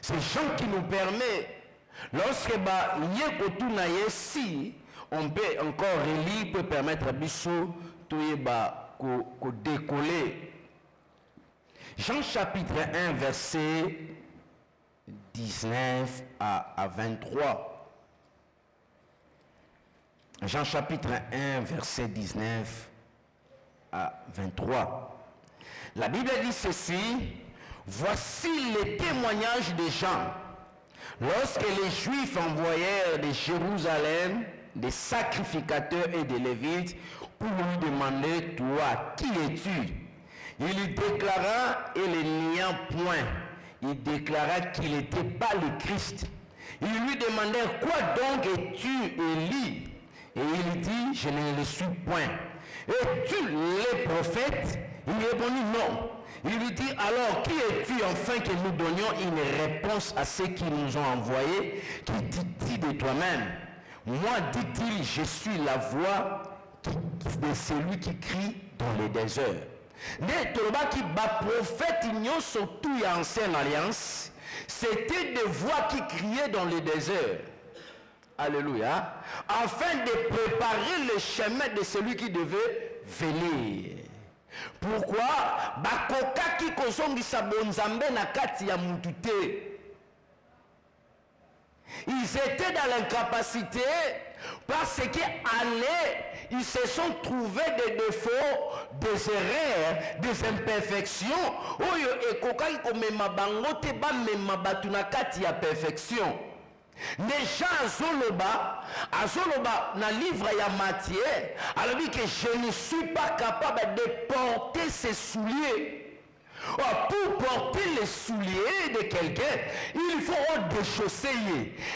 C'est Jean qui nous permet, lorsque bah si on peut encore relire, peut permettre à Bissou de décoller. Jean chapitre 1, verset 19 à 23. Jean chapitre 1, verset 19 à 23. La Bible dit ceci: voici les témoignages de Jean. Lorsque les Juifs envoyèrent de Jérusalem des sacrificateurs et des Lévites pour lui demander: toi, qui es-tu? Il lui déclara et le nia point. Il déclara qu'il n'était pas le Christ. Ils lui demandèrent: quoi donc, es-tu Élie? Et il dit: je ne le suis point. Es-tu le prophète? Il répondit: non. Il lui dit: alors qui es-tu, enfin que nous donnions une réponse à ceux qui nous ont envoyés? Qui dit de toi-même? Moi, dit-il, je suis la voix de celui qui crie dans les déserts. Mais qui bat prophète surtout en ancienne alliance, c'était des voix qui criaient dans les déserts. Alléluia. Afin de préparer le chemin de celui qui devait venir. Pourquoi? Bakoka qui kosongisa bonzambe na kati ya mutute. Ils étaient dans l'incapacité parce qu'ils se sont trouvés des défauts, des erreurs, des imperfections. Oyo ekoka ikomema bangote ba mema batu na kati ya perfection. Déjà Azoloba na livre ya Matthieu, alors dit que je ne suis pas capable de porter ses souliers. Pour porter les souliers de quelqu'un, il faut déchausser.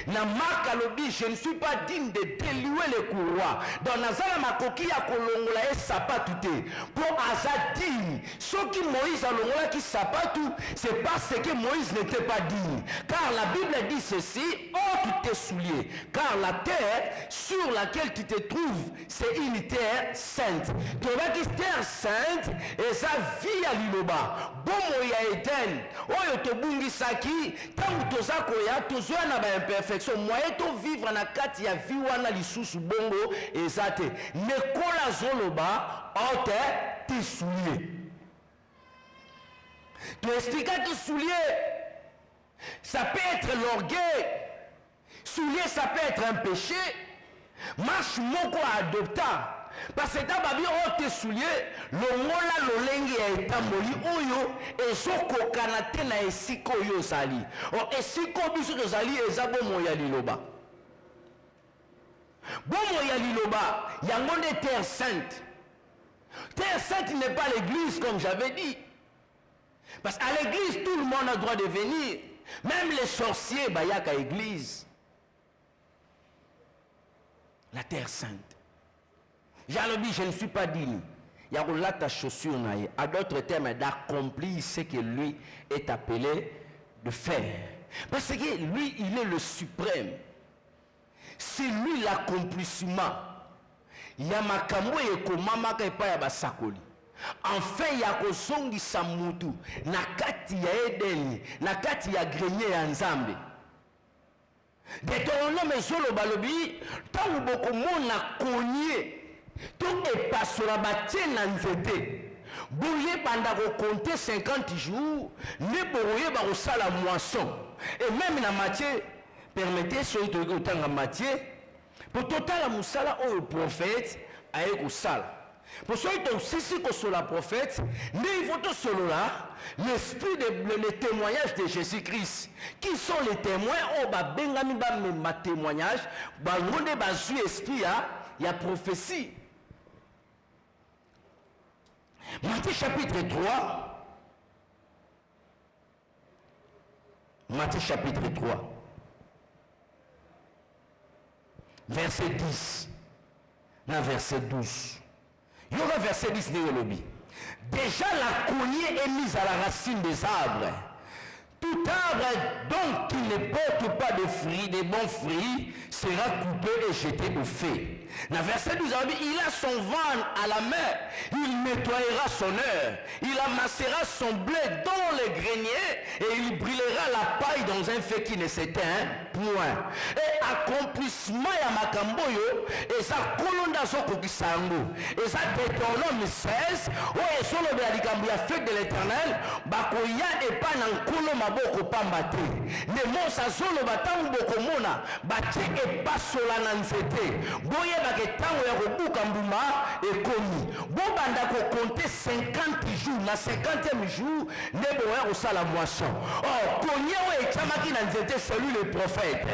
Na marque alobi, je ne suis pas digne de délouer les courroies. Dans Nazala makoki ya kolongola et sapatute. Pour Azadine, ceux qui Moïse a longola qui sapatu, c'est parce que Moïse n'était pas digne. Car la Bible dit ceci: ôte tes souliers, car la terre sur laquelle tu te trouves, c'est une terre sainte. Tu vas dire terre sainte et ça vit à l'iloba. Bomo ya Eden, oyo tobungi saki, tangu tozako ya tozoya na ba imperfection, moyen to vivre na kati ya vie wana lisusu bongo ezate. Nekola zoloba, ôte tes souliers. Tu expliques tes souliers, ça peut être l'orgueil, soulier ça peut être un péché, marche moko adopta. Parce que babi ote soulier longola lolenge ya etamboli oyo ezoko kanate na esiko yo zali. O esiko biso zali ezabo moya liloba. Bomo ya liloba yango de terre sainte. Terre sainte n'est pas l'église comme j'avais dit. Parce qu'à l'église tout le monde a le droit de venir. Même les sorciers bayaka église. La terre sainte. Jalobi, je ne suis pas digne. Il y a là ta chaussure naïe. À d'autres termes, d'accomplir ce que lui est appelé de faire. Parce que lui, il est le suprême. C'est lui l'accomplissement. Il y a makambo et komama kepa ya basakoli. Enfin, il y a kosongi samutu. Nakati ya Eden, nakati ya grenier ya Nzambe. Deutéronome zolo balobi, tangu boko mona konye. Tout est passé à bâtir l'anzété. Bouillé pendant qu'on compte 50 jours, ne bouillé par la moisson. Et même la matière, permettez ce que vous avez en matière, pour total la moussala au prophète, avec au sal. Pour ceux qui sont sur la prophète, mais il faut tout cela, l'esprit de témoignage de Jésus-Christ. Qui sont les témoins? Oh, bah, bengami ba ma témoignage, bah, on est basu esprit, il y a prophétie. Matthieu chapitre 3. Matthieu chapitre 3. Verset 10. Là, verset 12. Il y aura verset 10 de Yolobi. Déjà la cognée est mise à la racine des arbres. Tout arbre donc qui ne porte pas de fruits, de bons fruits, sera coupé et jeté au feu. Dans verset 12, il a son vent à la main, il nettoyera son heure, il amassera son blé dans dans les greniers et il brûlera la paille dans un feu qui ne s'éteint point. Et accomplissement ya makamboyo et ça kolonda soko kisango et ça Deutéronome 16 où est solo de likambo ya fête de l'Éternel bakoya et pas nan kolo maboko pambate ne mosa solo batangu bokomona batie et pas sola nan nzete boye baketango ya kobuka mbuma ekomi bobanda ko compter 50 jours na 50e jour ne boya kosala moisson. Oh konye o etamaki na nzete celui le prophète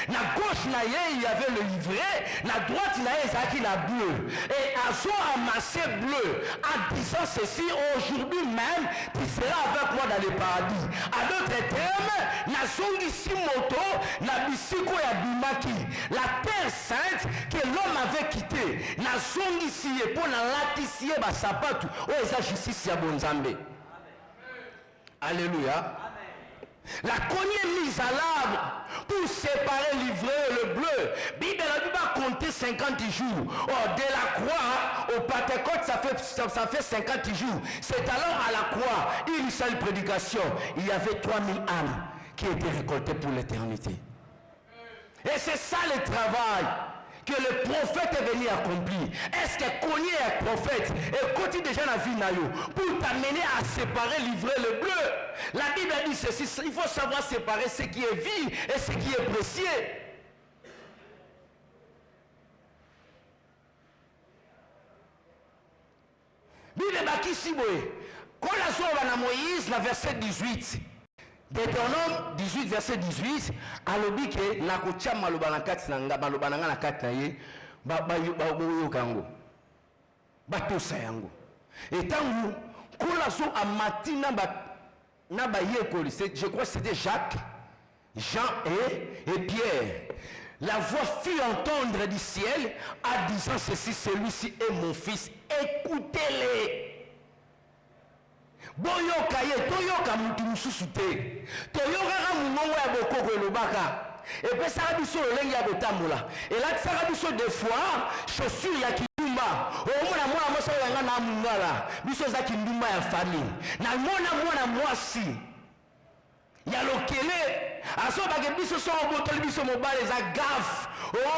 na gauche na ye il y avait le livret na droite na ye ezaki na bleu et azo amassé bleu en disant ceci aujourd'hui même tu seras avec moi dans le paradis. À d'autres termes na zongisi moto na bisiko ya bimaki la terre sainte que l'homme avait quitté na zongisi ye po na latisi ye basapatu o eza justice ya bonzambe. Alléluia. La cognée mise à l'arbre pour séparer l'ivraie et le bleu. Bible a compté 50 jours. Oh, de la croix au Pentecôte, ça fait 50 jours. C'est alors à la croix, une seule prédication. Il y avait 3000 âmes qui étaient récoltées pour l'éternité. Et c'est ça le travail que le prophète est venu accomplir. Est-ce que Cogné est prophète et côté déjà la vie pour t'amener à séparer l'ivraie et le bleu? La Bible dit ceci, il faut savoir séparer ce qui est vil et ce qui est précieux. Bible baki siboye. Quand la soirée na Moïse, la verset 18. Deutéronome 18 verset 18 alobi ke na kotia maloba na kati na nga maloba na nga na kati na ye bayoka yango batosa yango etango kola so amati na bayekoli je crois que c'était Jacques, Jean et Pierre. La voix fit entendre du ciel en disant ceci, celui-ci est mon fils, écoutez-les. Boyoka ye toyoka mutu mususu te toyoka mungongo ya bokoko elobaka epesaka biso lolenge ya kotambola elatisaka biso des fois chaussure ya kindumba omona mwana mwasi oyo yanga na mungala biso eza kindumba ya famille na mwana mwasi ya lokele asobake biso so obotoli biso mobali eza gaffe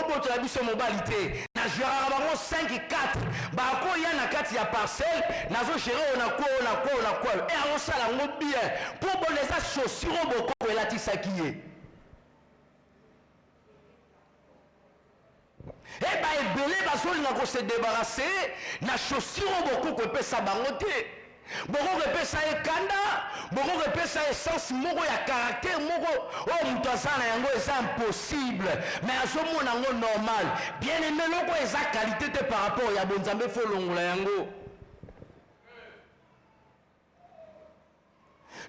obotola biso mobali te na gérara bango 5-4 bakoya na kati ya parcelle nazo gérer ona kwa et arosala ngo bien pour bon eza chaussure oboko elatisaki ye et ba ebele bazolinga ko se débarrasser na chaussure oboko epesa bango te boko repesa ekanda boko repesa essence moko ya caractère moko o mutu azana yango eza impossible mais azomona yango normal bien aimé loko eza qualité te par rapport ya bonzambe fo longola yango.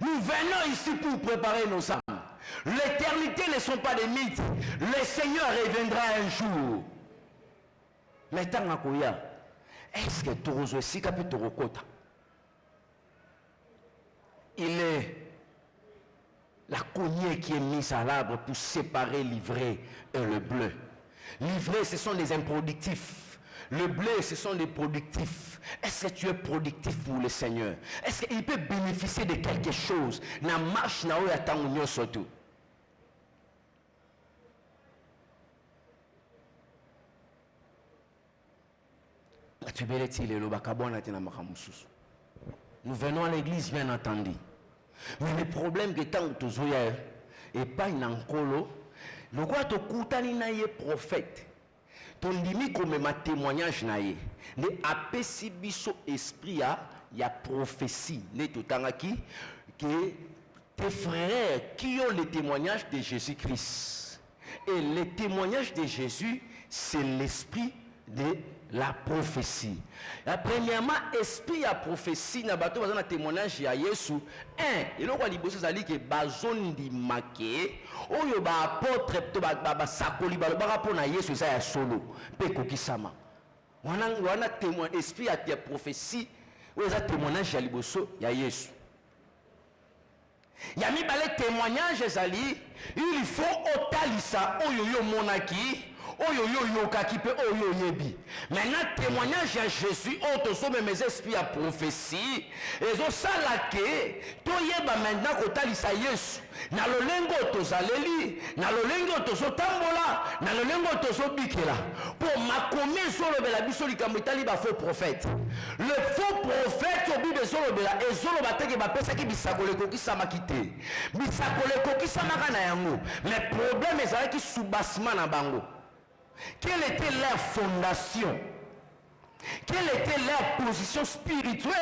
Nous venons ici pour préparer nos âmes. L'éternité ne sont pas des mythes. Le Seigneur reviendra un jour. Mais tant akoya est-ce que torozo esika pe torokota? Il est la cognée qui est mise à l'arbre pour séparer l'ivraie et le bleu. L'ivraie, ce sont les improductifs. Le bleu, ce sont les productifs. Est-ce que tu es productif pour le Seigneur? Est-ce qu'il peut bénéficier de quelque chose? Na marche na oya tangunyo soto. Nous venons à l'église, bien entendu. Mais le problème que tant que tu et pas une encolo, le quoi te koutani na ye prophète. Ton dimi comme ma témoignage na ye. Le apesi biso esprit ya prophétie. Ne totangaki que tes frères qui ont le témoignage de Jésus-Christ. Et le témoignage de Jésus, c'est l'esprit de la prophétie. La premièrement, esprit à prophétie na bato bazana témoignage ya Yesu. Et le roi liboso zali ke bazondi make oyo ba apôtre to ba sakoli ba rapport na Yesu ça ya solo pe kokisama. Wana témoin esprit à tes prophétie oyo za témoignage ya liboso ya Yesu. Ya mi balé témoignage zali, il faut otalisa oyo yo monaki oyo yo kakipe oyo yebi. Maintenant témoignage à Jésus auto so mes esprits à prophétie ezo salake to yeba maintenant kotalisa Yesu na lolengo tozaleli na lolengo tozotambola na lolengo tozobikela pour makomi ezolobela biso likambo etali ba faux prophète. Le faux prophète au bible ezolobela ezoloba teke bapesaki bisakolo ekokisamaki te bisakolo ekokisamaka na yango mais problème ezalaki soubassement na bango. Quelle était leur fondation? Quelle était leur position spirituelle?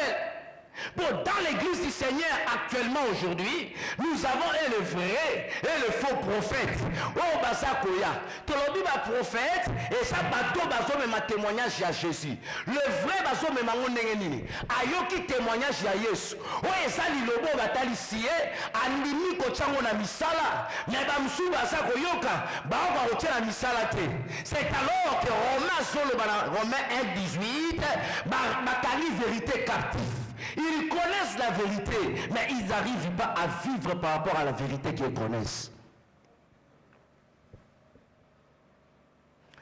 Bon, dans l'église du Seigneur actuellement aujourd'hui, nous avons le vrai et le faux prophète. Oh, basakoya. Tolobi ba prophète et ça bateau bazo même témoignage à Jésus. Le vrai bazo même ngondenge nini. Ayoki témoignage à Yesu. Oh, et ça li lobo batali sié andimi ko chango na misala. Mais ba msu basakoyoka ba ko tshela misala te. C'est alors que Romains 1:18 ba kali vérité captive. Ils connaissent la vérité, mais ils n'arrivent pas à vivre par rapport à la vérité qu'ils connaissent.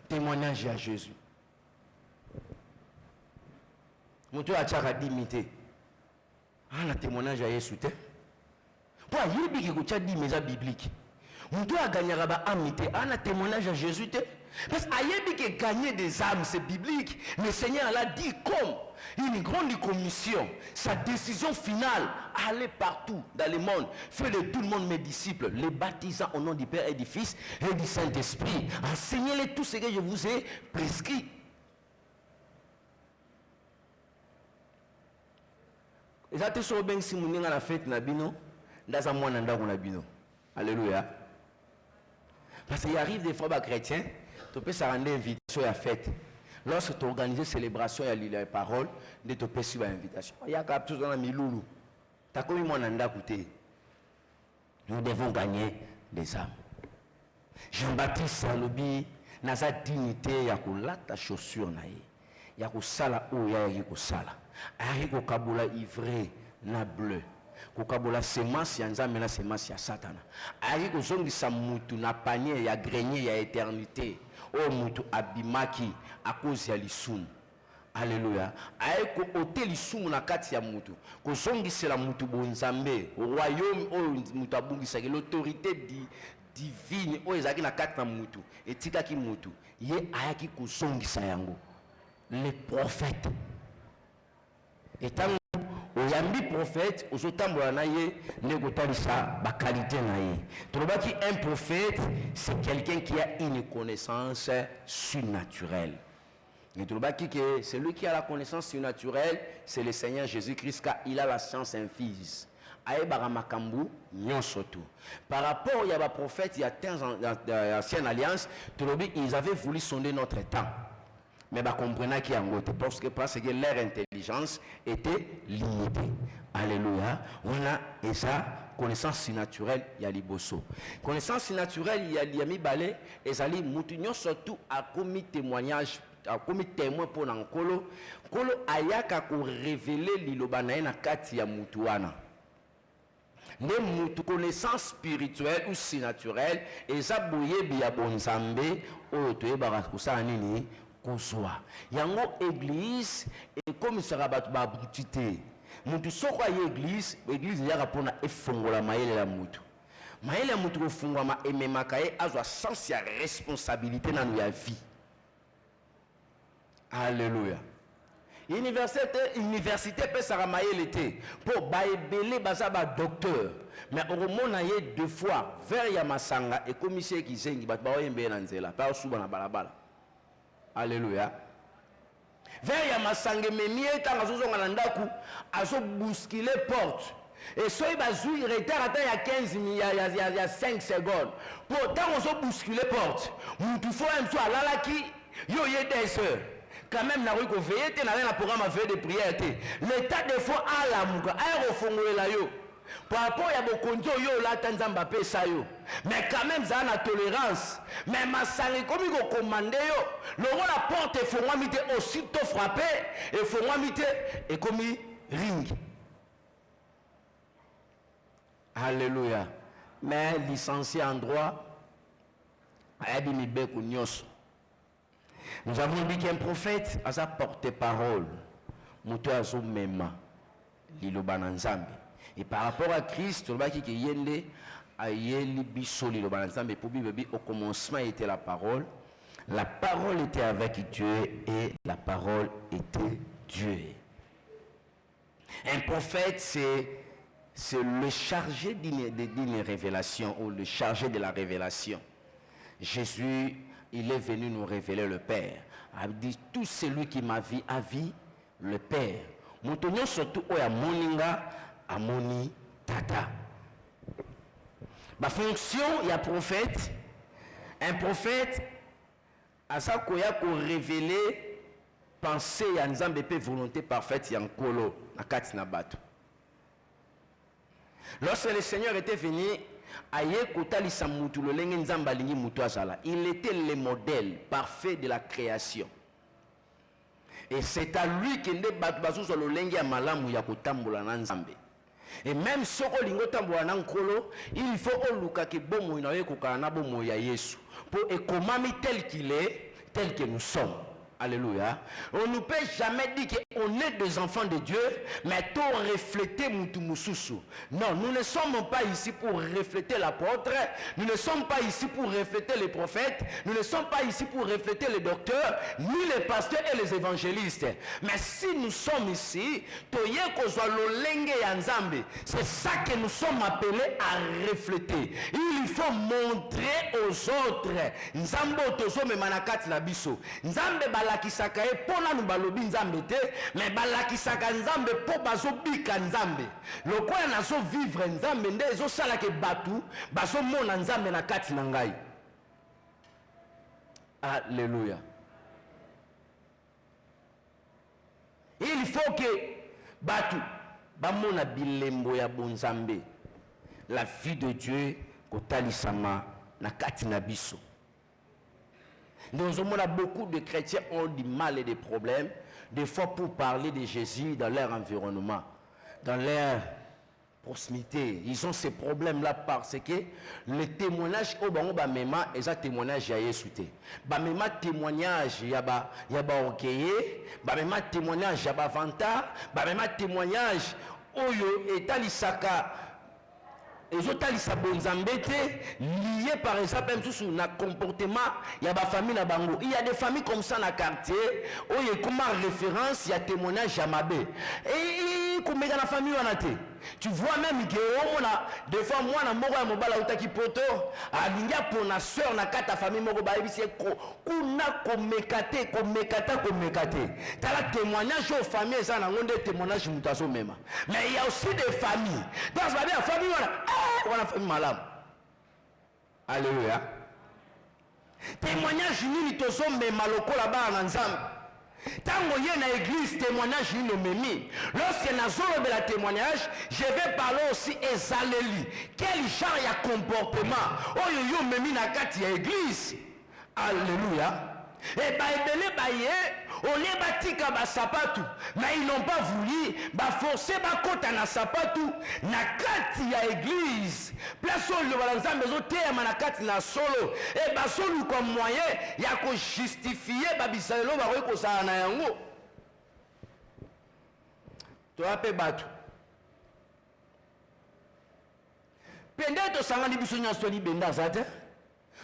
Témoignage à Jésus. Moto a tchaka dimité. Ah, la témoignage à Jésus. Pour yébi qui coûte dit mais biblique. Moto a gagné ba amité. Ah, la témoignage à Jésus. Parce que qui gagner des âmes, c'est biblique. Le Seigneur l'a dit comme une grande commission. Sa décision finale, aller partout dans le monde, faire de tout le monde mes disciples, les baptisant au nom du Père et du Fils et du Saint-Esprit. Enseignez-les tout ce que je vous ai prescrit. Et ça te sauve bien si vous avez la fête nabino, dans un mois nabino. Alléluia. Parce qu'il arrive des fois, chrétiens, tu peux s'arranger invitation à la fête. Lorsque tu organises célébration et la parole, tu peux suivre l'invitation. Il y a quelque chose dans la miloulou. Tu as comme mon anda coûté. Nous devons gagner des âmes. Jean-Baptiste Salobi, dans sa dignité, il y a ta chaussure. Il y a sala ou il y a sala. Il y a kabula ivré, na bleu. Kokabola semence ya nzambe na semence ya satana. Ari kozongisa mutu na panier ya grenier ya éternité. O mutu abimaki à cause ya lisumu. Alléluia. Ari ko ôter lisumu na kati ya mutu. Kozongisela mutu bonzambe, royaume o mutu abungisa l'autorité divine o ezaki na kati na mutu. Etikaki mutu. Ye ayaki kozongisa yango. Les prophètes. Étant Oyambi prophète, osotambola na ye nekotalisa ba qualité na ye. Tolobaki un prophète, c'est quelqu'un qui a une connaissance surnaturelle. Et tolobaki que celui qui a la connaissance surnaturelle, c'est le Seigneur Jésus-Christ car il a la science infuse. Aïbara makambu nyonsoto. Par rapport il y a ba prophète, il y a 15 ans d'ancienne alliance, tolobi ils avaient voulu sonder notre temps. Mais bah comprenez qu'il y a un côté parce que leur intelligence était limitée. Alléluia. On a et ça connaissance surnaturelle il y a liboso. Connaissance surnaturelle il y a liami balé et ça li mutunyo surtout a commis témoignage a commis témoin pour nankolo kolo ayaka ko révéler lilobana na kati ya mutuana. Ne mutu connaissance spirituelle ou surnaturelle et ça boye biya bonzambe o to yebara kusana nini soit yango église et comme sera battu ba brutité mutu soko ya église ya rapona efongola mayele la mutu ofungwa ma ememaka ye azwa sens ya responsabilité na ya vie. Alléluia. Université peut sera mayele te pour ba ebele baza ba docteur mais oromona ye deux fois vers ya masanga et commissaire qui zengi bat ba oyembe na nzela pa suba na balabala. Alléluia. Vers Yamasange Memie, quand on a ndaku, azo bousculer porte. Et so il bazou il retard attend il y a 15 minutes, il y a 5 secondes. Pourtant on a bousculer porte. Moutou faut un soit là qui yo yé des sœurs. Quand même na ko veiller te na la programme à veille de prière te. L'état des fois à la muka, a refongoler la yo. Par rapport à Bokonjo yo là Tanzamba pesa yo. Mais quand même ça a tolérance. Mais ma salle comme il go commander yo, le la porte il faut moi mité aussitôt frapper et faut moi mité et comme ring. Alléluia. Mais licencié en droit a dit mi beku nyos Nous avons dit qu'un prophète a sa porte-parole. Muto azo mema liloba na Nzambe. Et par rapport à Christ, on va dire que yende ayeli biso liloba na Nzambe pour Bible au commencement était la parole était avec Dieu et la parole était Dieu. Un prophète c'est le chargé d'une révélation ou le chargé de la révélation. Jésus, il est venu nous révéler le Père. Il dit tout celui qui m'a vu a vu le Père. Montonyo surtout oya moninga amoni tata. La fonction il y a prophète. Un prophète à ça koya ko révéler pensée ya Nzambe pe volonté parfaite ya nkolo na kati na bato. Lorsque le Seigneur était venu il était le modèle parfait de la création. Et c'est à lui que nous et même si il faut tel qu'il est, tel que nous sommes. Alléluia. On ne peut jamais dire qu'on est des enfants de Dieu, mais tout refléter Mutumussusu. Non, nous ne sommes pas ici pour refléter l'apôtre, nous ne sommes pas ici pour refléter les prophètes, nous ne sommes pas ici pour refléter les docteurs, ni les pasteurs et les évangélistes. Mais si nous sommes ici, c'est ça que nous sommes appelés à refléter. Il faut montrer aux autres. Nzambo tozo me manakati na biso. Nzambe balakisaka e pona nu balobi Nzambe te, mais balakisaka Nzambe po bazo bika Nzambe. Lokola nazo vivre Nzambe nde ezo sala ke batu bazo mona Nzambe na kati na ngai. Alléluia. Il faut que batu bamona bilembo ya bonzambe, la vie de Dieu kotalisama na kati na biso. Nous avons beaucoup de chrétiens ont du mal et des problèmes, des fois pour parler de Jésus dans leur environnement, dans leur proximité. Ils ont ces problèmes-là parce que le témoignage au Bango Mema est un témoignage à Yesute. Bamema témoignage yaba okeye, bamema témoignage yaba vanta, bamema témoignage oyo etalisaka. Et je talisa bonzambete lié par exemple même sous un comportement il y a des familles na bango il y a des familles comme ça dans le quartier où il y a comme référence il y a témoignage à Mabé et comme dans la famille on a été tu vois même que on a des fois moi na moko ya mobala utaki poto alinga pour na sœur na kata famille moko ba ebisi kuna komekate tala témoignage aux familles ça na ngonde témoignage mutazo même mais il y a aussi des familles dans la famille on a famille malade. Alléluia. Témoignage nini tozo même lokola ba na Nzambe. Tango yé na église témoignage ni memi. Lorsque nazolo de la témoignage, je vais parler aussi ezaleli. Quel genre ya comportement oyo yo memi na kati ya église. Alléluia. Et bah ebele baye on est batika ba sapatu mais ils n'ont pas voulu ba forcer ba kota na sapatu na kati ya église place où le balanzambe zo te na kati na solo et ba solo comme moyen ya ko justifier ba bisalelo ba ko sa na yango to ape batu pende to sanga libiso nyaso li benda zate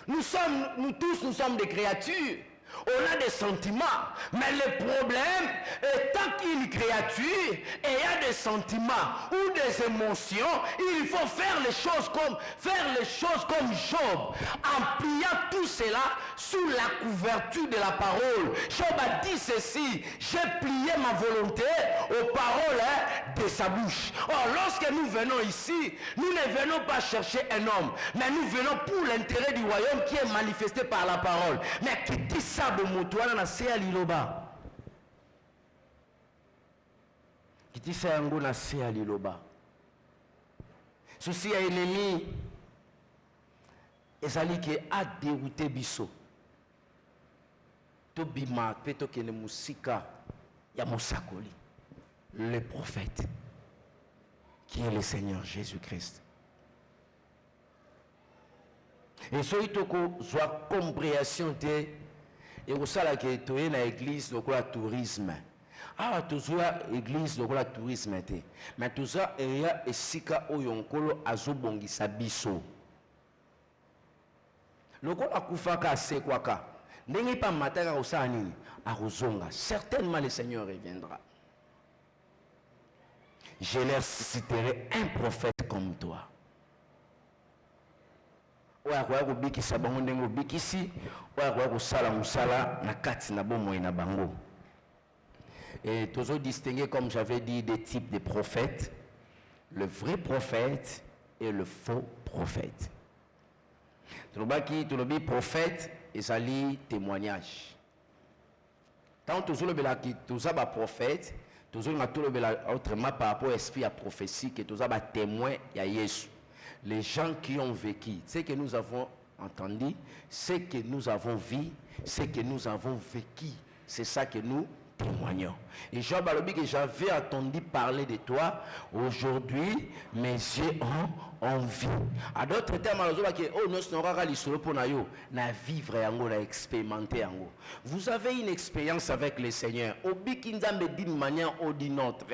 nous tous nous sommes des créatures. On a des sentiments, mais le problème est tant qu'une créature ayant des sentiments ou des émotions, il faut faire les choses comme Job, en pliant tout cela sous la couverture de la parole. Job a dit ceci: j'ai plié ma volonté aux paroles de sa bouche. Or, lorsque nous venons ici, nous ne venons pas chercher un homme, mais nous venons pour l'intérêt du royaume qui est manifesté par la parole. Mais qui dit ça? Moutouana na se aliloba. Kiti sa yango na se aliloba. Souci ya ennemi ezali ke a dérouté biso. To bima peto kene musika ya mosakoli. Le prophète qui est le Seigneur Jésus-Christ. Et so itoko soit compréhension de Et au sala que tu es na église donc la tourisme. Ah toujours église donc la tourisme té. Mais tout ça il y a esika oyonkolo azobongisa biso. Loko akufaka se kwaka. Ndenge pa mataka osala nini akozonga. Certainement le Seigneur reviendra. Je leur citerai un prophète comme toi. Oya kwa kubikisa bango ndenge bikisi, oya kwa kusala musala na kati na bomo na bango. Et toujours distinguer, comme j'avais dit, des types de prophètes, le vrai prophète et le faux prophète. Tolobi prophète et sali témoignage. Tant toujours le belaki, toujours ba prophète, toujours na tout le belaki autrement par rapport à esprit à prophétie que toujours ba témoin ya Jésus. Les gens qui ont vécu, ce que nous avons entendu, ce que nous avons vu, ce que nous avons vécu, c'est ça que nous témoignons. Et Jean Balobi, que j'avais entendu parler de toi, aujourd'hui, mes yeux ont vu. À d'autres termes, vous avez une expérience avec le Seigneur. D'une manière ou d'une autre.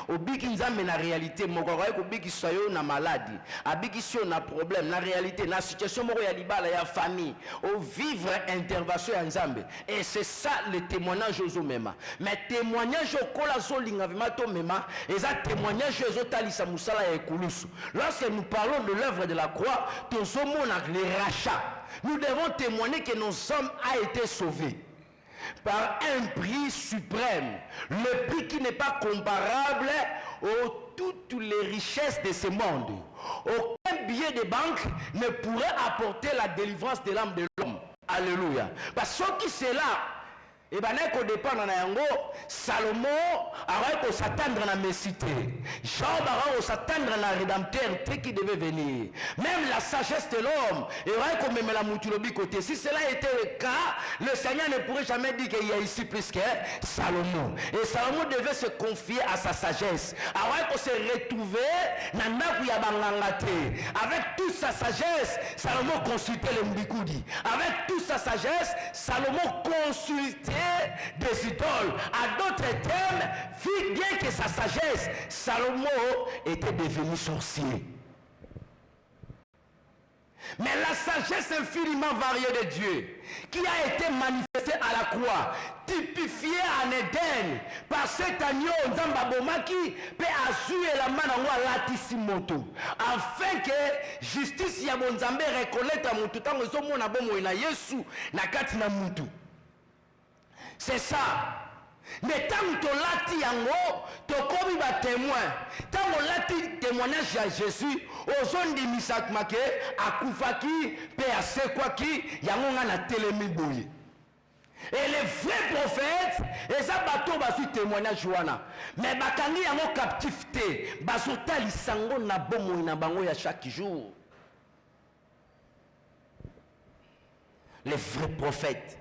Obiki nzambe na réalité moko ko biki soyo na maladie abiki sio na problème na réalité na situation moko ya libala ya famille au vivre intervention ya nzambe et c'est ça le témoignage aux mema mais témoignage okola zolinga vima to mema et ça témoignage aux talisa musala ya ekulusu. Lorsque nous parlons de l'œuvre de la croix tozomona les rachats, nous devons témoigner que nos hommes a été sauvés par un prix suprême, le prix qui n'est pas comparable aux toutes les richesses de ce monde. Aucun billet de banque ne pourrait apporter la délivrance de l'âme de l'homme. Alléluia. Parce que c'est là, et bien qu'on dépend dans yango, Salomon a s'attendre à la messité. Job a s'attendre à la rédempteur qui devait venir. Même la sagesse de l'homme, et qu'on même la moutulobi côté. Si cela était le cas, le Seigneur ne pourrait jamais dire qu'il y a ici plus que Salomon. Et Salomon devait se confier à sa sagesse. Alors qu'on se retrouvait avec toute sa sagesse, Salomon consultait le Mbikoudi. Avec toute sa sagesse, Salomon consultait des idoles. À d'autres termes, vu bien que sa sagesse, Salomon était devenu sorcier. Mais la sagesse infiniment variée de Dieu, qui a été manifestée à la croix, typifiée en Éden, par cet agneau, Nzambabomaki, peut assurer la main en latissimoto, afin que justice ya bonzambe reconnaître mutu tango zomo na bomo na Yesu na kati na mutu. C'est ça. Mais tant que tu l'as yango, tu comme un témoin. Tant que l'as témoignage à Jésus, aux zones de Misak Make, à Koufaki, P.A.C. Kwaki, yango na telemi boye. Et les vrais prophètes, et ça bateau basu témoignage wana. Mais bakani yango captivité, basota lisango na bomo na bango ya chaque jour. Les vrais prophètes.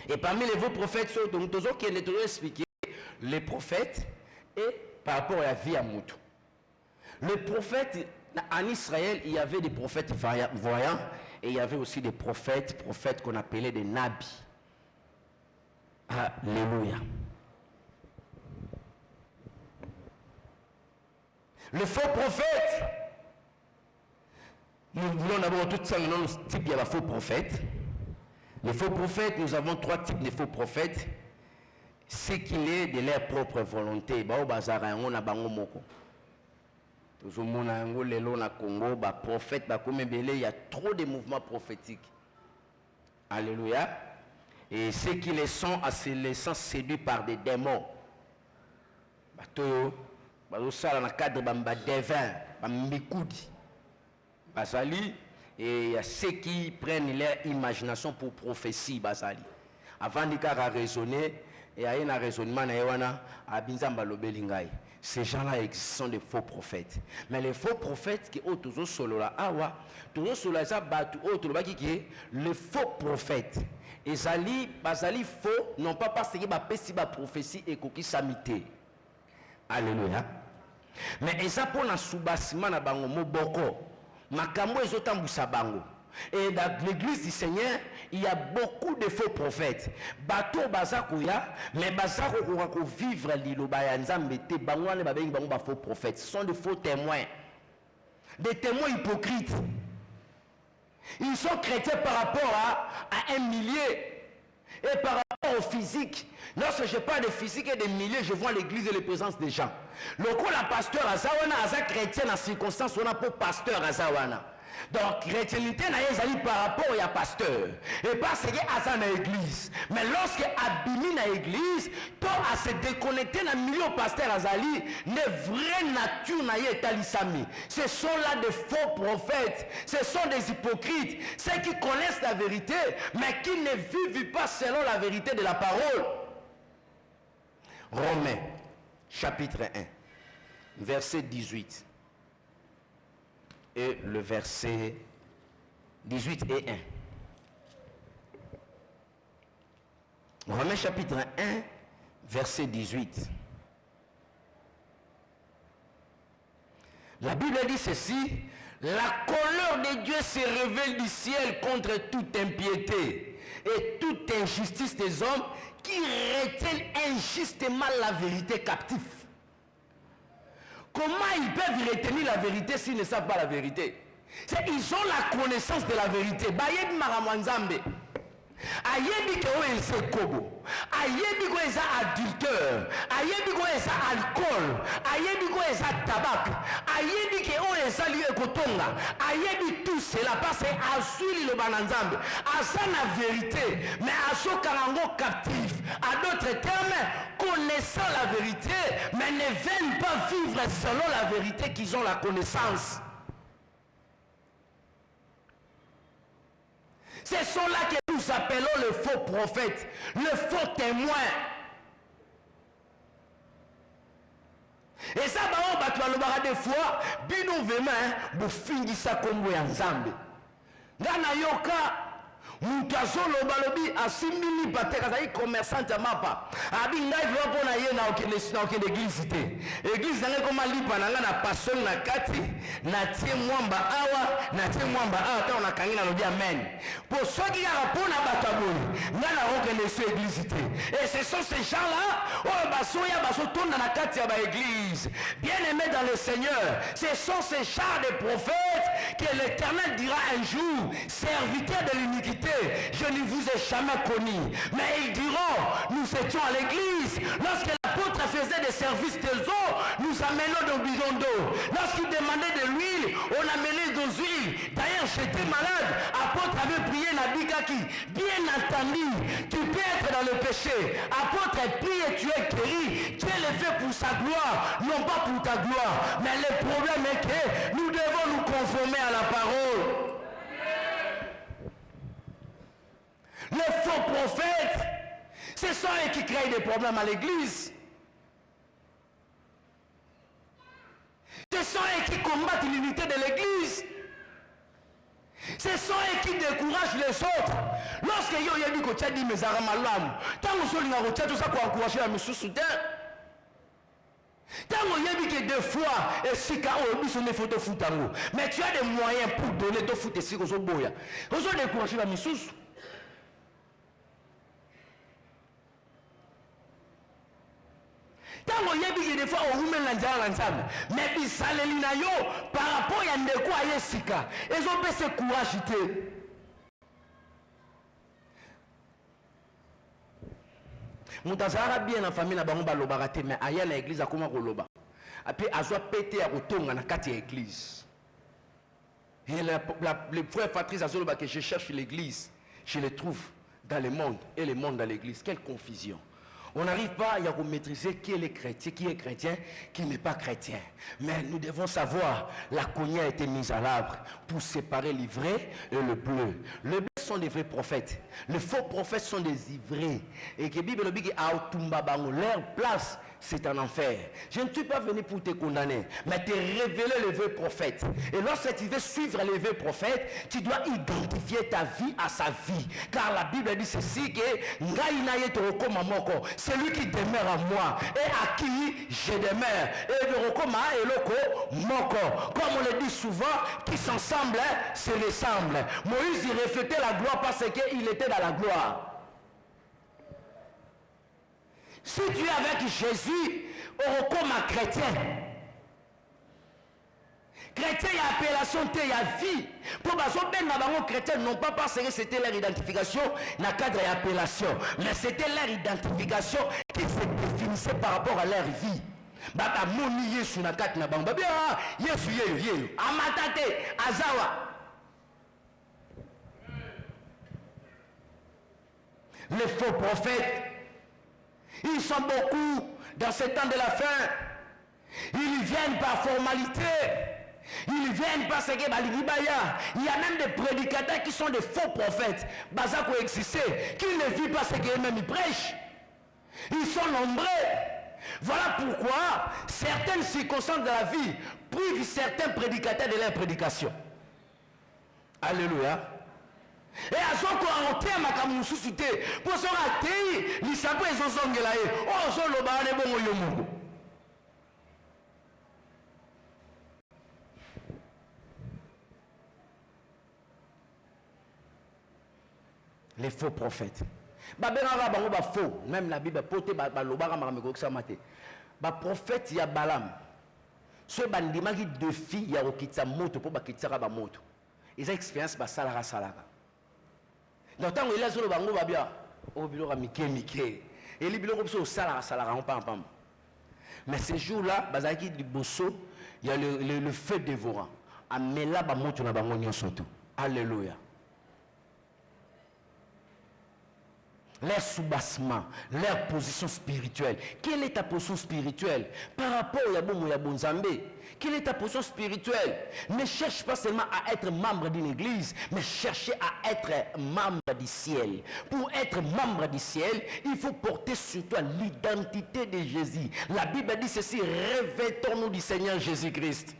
Et parmi les vrais prophètes, donc tous qui ont expliqué les prophètes et par rapport à la vie à Moutou. Le prophète, en Israël, il y avait des prophètes voyants et il y avait aussi des prophètes qu'on appelait des nabis. Alléluia. Le faux prophète, nous voulons d'abord tout ça, nous type de faux prophète. Les faux prophètes, nous avons trois types de faux prophètes. Ce qu'il est de leur propre volonté. Il y a trop de mouvements prophétiques. Alléluia. Et ceux qui les sont à se laissant séduits par des démons. Dans le cadre de devin, et il y a ceux qui prennent leur imagination pour prophétie basali. Avant de raisonner, et il y a un raisonnement ces gens-là sont des faux prophètes. Mais les faux prophètes qui ont toujours solo là, le faux prophète. Et Zali faux, non pas parce que la prophétie est coquille samité. Alléluia. Mais ils ont pour la soubassement na bango moboko. Makambo ezotambusa bango. Et dans l'église du Seigneur, il y a beaucoup de faux prophètes. Bateau bazakuya, mais bazako ko vivre liloba ya nzambe te bangwana ba bengi bango ba faux prophètes. Ce sont de faux témoins. Des témoins hypocrites. Ils sont chrétiens par rapport à un millier et par rapport au physique. Lorsque je parle de physique et de milliers, je vois l'église et les présences des gens. Le coup, la pasteur Azawana, Aza chrétien en circonstance, on a pour pasteur Azawana. Donc, chrétienté n'a par rapport à pasteur. Et parce que Aza na église. Mais lorsque abimi na église, toi à se déconnecter dans le milieu pasteur Azali, ne vraie nature na yetalisami. Ce sont là des faux prophètes. Ce sont des hypocrites. Ceux qui connaissent la vérité, mais qui ne vivent pas selon la vérité de la parole. Romains, chapitre 1, verset 18. Et le verset 18 et 1. Romains chapitre 1, verset 18. La Bible dit ceci: la colère de Dieu se révèle du ciel contre toute impiété et toute injustice des hommes qui retiennent injustement la vérité captive. Comment ils peuvent retenir la vérité s'ils ne savent pas la vérité? Ils ont la connaissance de la vérité. Bayebi maramwanzambe. Ayebi ke o ese kobo. Ayebi ko esa adulteur. Ayebi ko esa alcool. Ayebi ko esa tabac. Ayebi ke o esa lieu kotonga. Ayebi tout cela parce que asuli le bananzambe. Asa la vérité, mais aso karango captif. À d'autres termes, connaissant la vérité, mais ne veulent pas vivre selon la vérité qu'ils ont la connaissance. Ce sont là que nous appelons le faux prophète, le faux témoin. Et ça, on va des fois, bino vraiment, vous finissez comme vous ensemble. Dans yoka, Mutazolo balobi asimili pateka za commerçant mapa abi ngai vopo na ye na okende église te église nanga koma lipa nanga na passion na kati na tie mwamba awa na tie mwamba awa ta on akangi na lobi amen pour ceux qui a pona bataboni ngana okende sur église te et ce sont ces gens là oh basoya basotonda na kati ya ba église bien aimé dans le Seigneur. Ce sont ces chars de prophètes que l'Éternel dira un jour: serviteurs de l'iniquité, je ne vous ai jamais connu. Mais ils diront: nous étions à l'église lorsque l'apôtre faisait des services des eaux, nous amenons nos bidons d'eau. Lorsqu'il demandait de l'huile, on amenait des huiles. D'ailleurs, j'étais malade, apôtre avait prié Nabikaki. Bien entendu, tu peux être dans le péché, apôtre prie et tu es guéri. Dieu le fait pour sa gloire, non pas pour ta gloire. Mais le problème est que nous devons nous conformer à la parole. Les faux prophètes, ce sont eux qui créent des problèmes à l'église. Ce sont eux qui combattent l'unité de l'église. Ce sont eux qui découragent les autres. Lorsque yo yebi ko tchadi mezara malamu, tango so linga ko tchado sa ko encourager la misusu te. Tango yebi que deux fois et sika o biso ne photo futango. Mais tu as des moyens pour donner to foot sika so boya. Ozo décourager la misusu. Tango yebi que des fois o rumen la njala nzambe. Mais bisaleli na yo par rapport ya ndeko aye sika. Ezo pe se courage te. Moutazara bien la famille na bango balobaka te mais aya na église akoma koloba. Après azwa pété ya kotonga na kati ya église. Et les frères Patrice azoloba que je cherche l'église, je les trouve dans le monde et le monde dans l'église. Quelle confusion. On n'arrive pas à maîtriser qui est chrétien, qui n'est pas chrétien. Mais nous devons savoir, la cognée a été mise à l'arbre pour séparer l'ivraie et le bleu. Le bleu sont des vrais prophètes. Les faux prophètes sont des ivrés. Et que la Bible dit que leur place, c'est un enfer. Je ne suis pas venu pour te condamner, mais te révéler le vrai prophète. Et lorsque tu veux suivre le vrai prophète, tu dois identifier ta vie à sa vie. Car la Bible dit ceci que celui qui demeure à moi et à qui je demeure. Et comme on le dit souvent, qui s'ensemble se ressemble. Moïse il reflétait la gloire parce qu'il était dans la gloire. Si tu es avec Jésus, on comme un chrétien. Chrétien, il y a appellation, il y a vie. Pour les chrétiens, non pas parce que c'était leur identification, dans le cadre d'appellation, mais c'était leur identification qui se définissait par rapport à leur vie. Baba moni Yesu na kati na bango. Babia Yesu yeyo. Amatate azawa. Les faux prophètes, ils sont beaucoup dans ce temps de la fin. Ils viennent par formalité. Ils viennent parce que il y a même des prédicateurs qui sont des faux prophètes. Bazako existait, qui ne vivent pas ce qu'eux-mêmes ils prêchent. Ils sont nombreux. Voilà pourquoi certaines circonstances de la vie privent certains prédicateurs de leur prédication. Alléluia. Et à ce qu'on a ma camouflé, pour se rater, les sapins sont là. Oh, je le barre bon yomu. Les faux prophètes. Faux. Même la Bible pote prophète il y a Balaam. Ce bandima qui défie ya okitsa moto pour bakitsa ba moto. Ils ont expérience ba salara salara. Donc tant il a sur le bango ba bien au biloko mike. Et les biloko so salara salara on pam. Mais ces jours-là, bazaki du bosso, il y a le feu dévorant. Amela ba moto na bango nyonso tout. Alléluia. Leur soubassement, leur position spirituelle. Quelle est ta position spirituelle par rapport à Yabon Zambé? Quelle est ta position spirituelle? Ne cherche pas seulement à être membre d'une église, mais cherchez à être membre du ciel. Pour être membre du ciel, il faut porter sur toi l'identité de Jésus. La Bible dit ceci, revêtons-nous du Seigneur Jésus-Christ.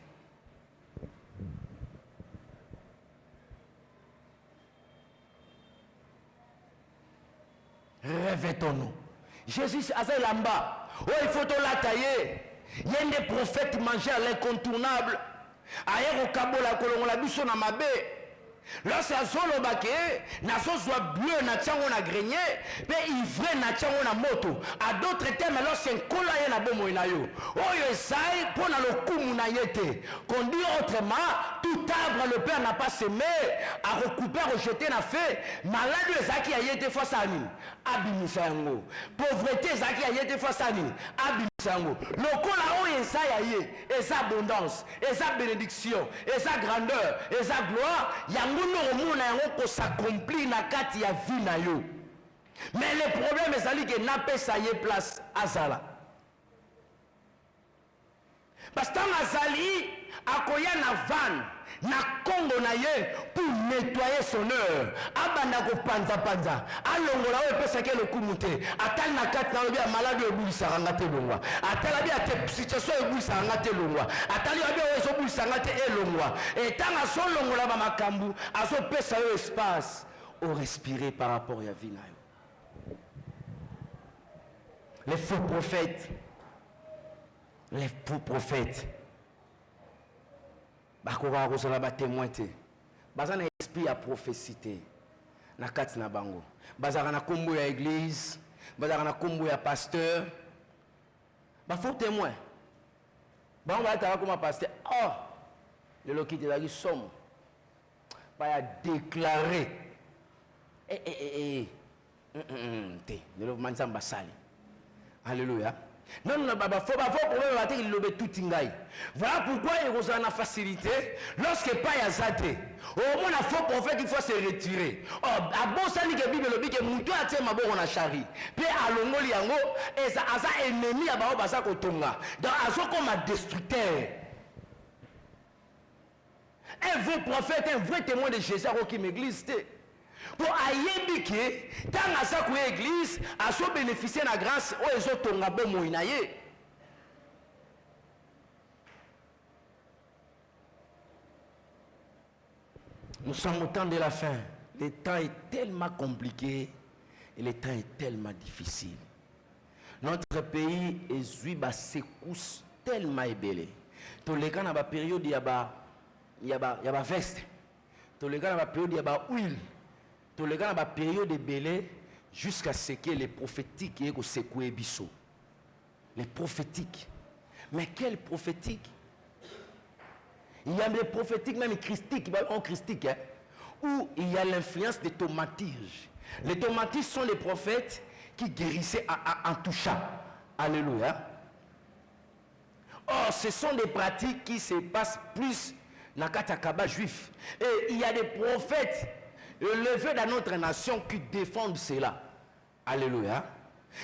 Revêtons-nous. Jésus a lamba. Oh, il faut tout la tailler. Il y a des prophètes mangés à l'incontournable. Ailleurs au Cabo, la colonne, la biche na mabe. Lorsque Azolo Bake, Nazo soit bleu, Natchango na grenier, mais ivré Natchango na moto. À d'autres termes, lorsque un colaye na bomo inayo. Oh, Yesai, pour na le coup na yete. Qu'on dit autrement, tout arbre le Père n'a pas semé, à recouper, rejeter na fait. Malade Zaki a yete face à nous. Abimisango. Pauvreté Zaki a yete face à nous. Abimisango. Le cola o Yesai a yé, et sa abondance, et sa bénédiction, et sa grandeur, et sa gloire, s'accomplit na kati ya vie na yo. Mais le problème est que n'a pas ça y place à Zala. Parce que Azali akoya na van na Congo na ye pour nettoyer son heure. Abanda ko panza. Alongola o pesa ke le kumute. Atal na kati na bia malade ebulisa ngate longwa. Atal bia te situation ebulisa ngate longwa. Atal bia o so bulisa ngate elongwa. Et tanga so longola ba makambu, aso pesa yo espace au respirer par rapport à vie na yo. Les faux prophètes. Les faux prophètes. Bakora kozala ba témoin te. Bazana esprit à prophécité. Na kati na bango. Bazara na kombo ya église, bazara na kombo ya pasteur. Ba faux témoin. Ba on va être comme pasteur. Oh, le lokite la somme. Ba ya déclarer. Te, le lo manzamba sali. Alléluia. Non, faut pas problème il lobe tout ingai. Voilà pourquoi il y a une facilité lorsque pas y a zate. Au moins la faux prophète il faut se retirer. Oh, à bon sani que Bible lobi que muto atie mabo on a chari. Puis à longoli yango et ça ennemi à bao basa kotonga. Donc azo comme un destructeur. Un vrai prophète, un vrai témoin de Jésus qui m'église. Pour ayébike, tant à ça que l'église a so bénéficié de la grâce, où ils ont ton bon moïnaye. Nous sommes au temps de la fin. Le temps est tellement compliqué et le temps est tellement difficile. Notre pays est suivi secousse tellement ébélé. Tous les cas dans la période il y a veste. Tous les cas dans la période il y a huile. Tous les cas dans la période ébélé jusqu'à ce que les prophétiques aient secoué biso. Les prophétiques. Mais quel prophétique? Il y a les prophétiques même christiques, en christique, hein, où il y a l'influence des thaumaturges. Les thaumaturges sont les prophètes qui guérissaient en touchant. Alléluia. Or, ce sont des pratiques qui se passent plus dans le katakaba juif. Et il y a des prophètes élevés dans notre nation qui défendent cela. Alléluia.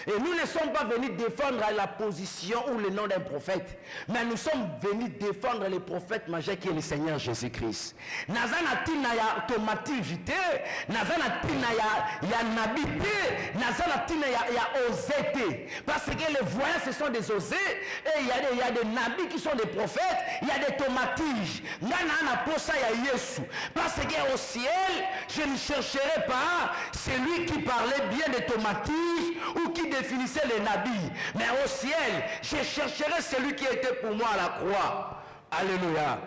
Et nous ne sommes pas venus défendre la position ou le nom d'un prophète, mais nous sommes venus défendre le prophète majeur qui est le Seigneur Jésus-Christ. Nazana tina ya automativité, nazana tina ya nabité, nazana tina ya osé. Parce que les voyants ce sont des osés, et il y a des nabis qui sont des prophètes, il y a des tomatiges. Nana posa ya Yesu. Parce que au ciel, je ne chercherai pas celui qui parlait bien des tomatiges ou qui définissait les nabis, mais au ciel je chercherai celui qui était pour moi à la croix. Alléluia.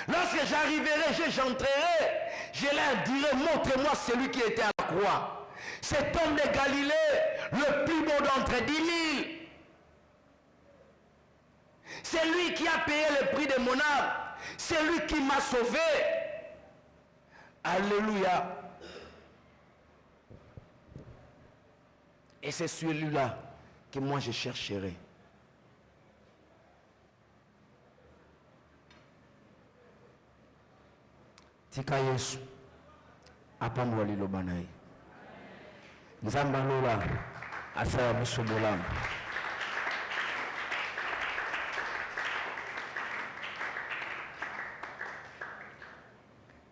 Lorsque j'arriverai, j'entrerai, je leur dirai, montrez-moi celui qui était à la croix, cet homme de Galilée, le plus beau d'entre 10 000, c'est lui qui a payé le prix de mon âme, c'est lui qui m'a sauvé. Alléluia. Et c'est celui-là que moi je chercherai. Tika Yesu apambo liloba naye. Nzambe alola asala biso bolamu.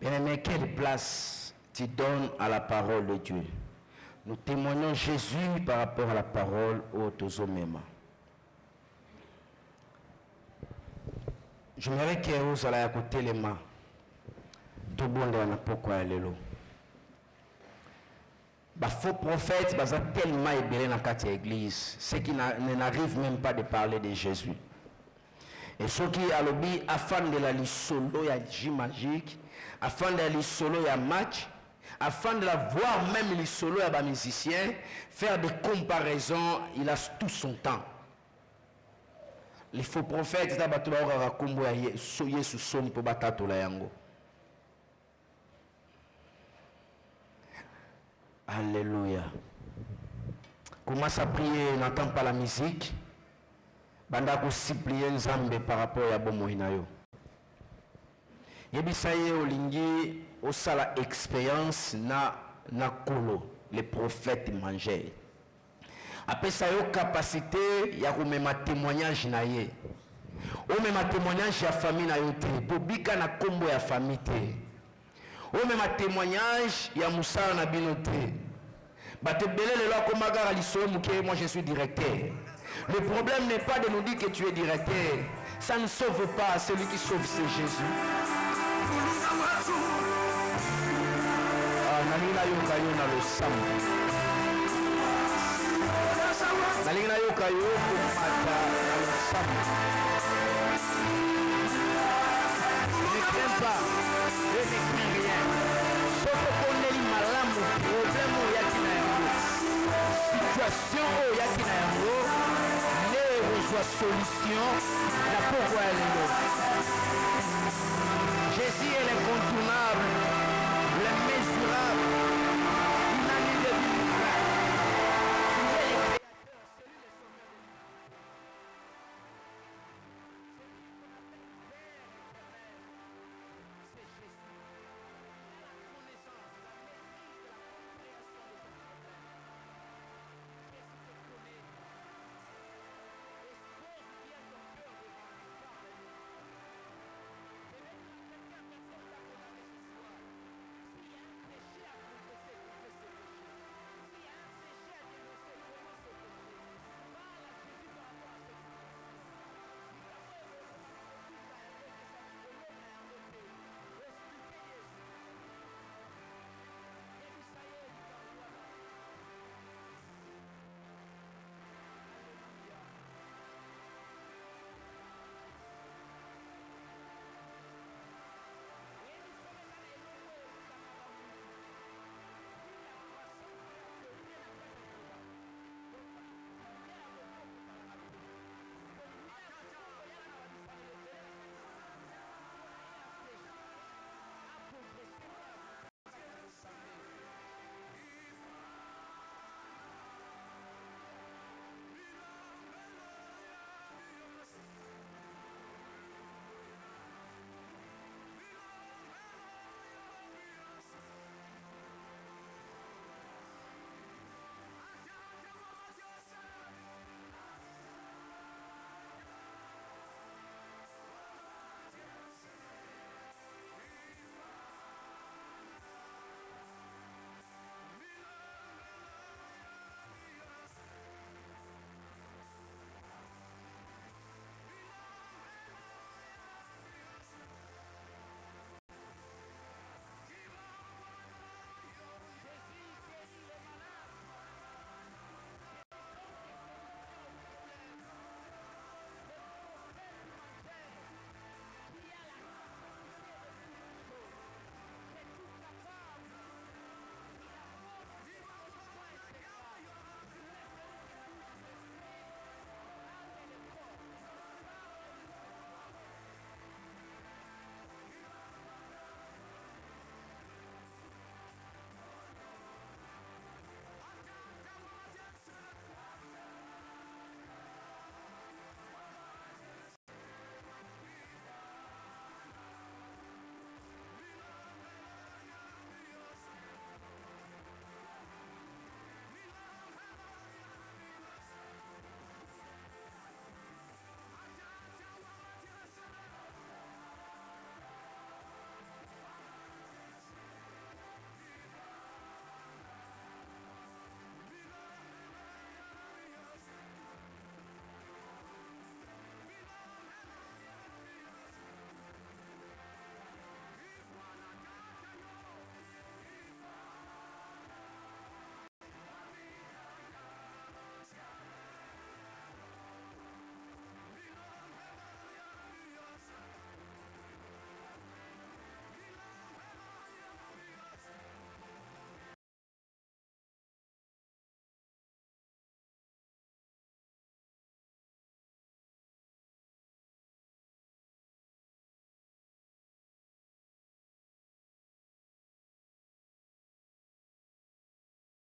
Bien-aimé, quelle place tu donnes à la parole de Dieu? Nous témoignons Jésus par rapport à la parole au Tozomema. J'aimerais que vous allez écouter les mains. Tout le monde n'a pas quoi aller là. Les faux prophètes sont tellement ébélés dans la église, ceux qui n'arrivent même pas de parler de Jésus. Et ceux qui ont lobby afin de la solo, il y a J magique, afin de la solo, il y a match. Afin de la voir même les solos et les musiciens, faire des comparaisons, il a tout son temps. Les faux prophètes, alléluia. Commence à prier, n'entend pas la musique. Banda supplier Nzambe par rapport à Bomoinayo. Yebisaye olingi osala expérience na kolo les prophètes mangeaient. Après ça yo capacité ya komema témoignage na ye. O mema témoignage ya famille na yo te, bobika na kombo ya famille te. O mema témoignage ya musala na bino te. Bate belé le loi komagara liso muke, moi je suis directeur. Le problème n'est pas de nous dire que tu es directeur. Ça ne sauve pas, celui qui sauve c'est Jésus. Nalina yoka yo na lo sambo. Nalina yoka yo kumata na lo sambo. Ne crains pas, je ne crains rien. Sauf qu'on est malamu, problème ou yakina yango. Situation ou yakina yango, ne reçoit solution, na pourquoi elle est là.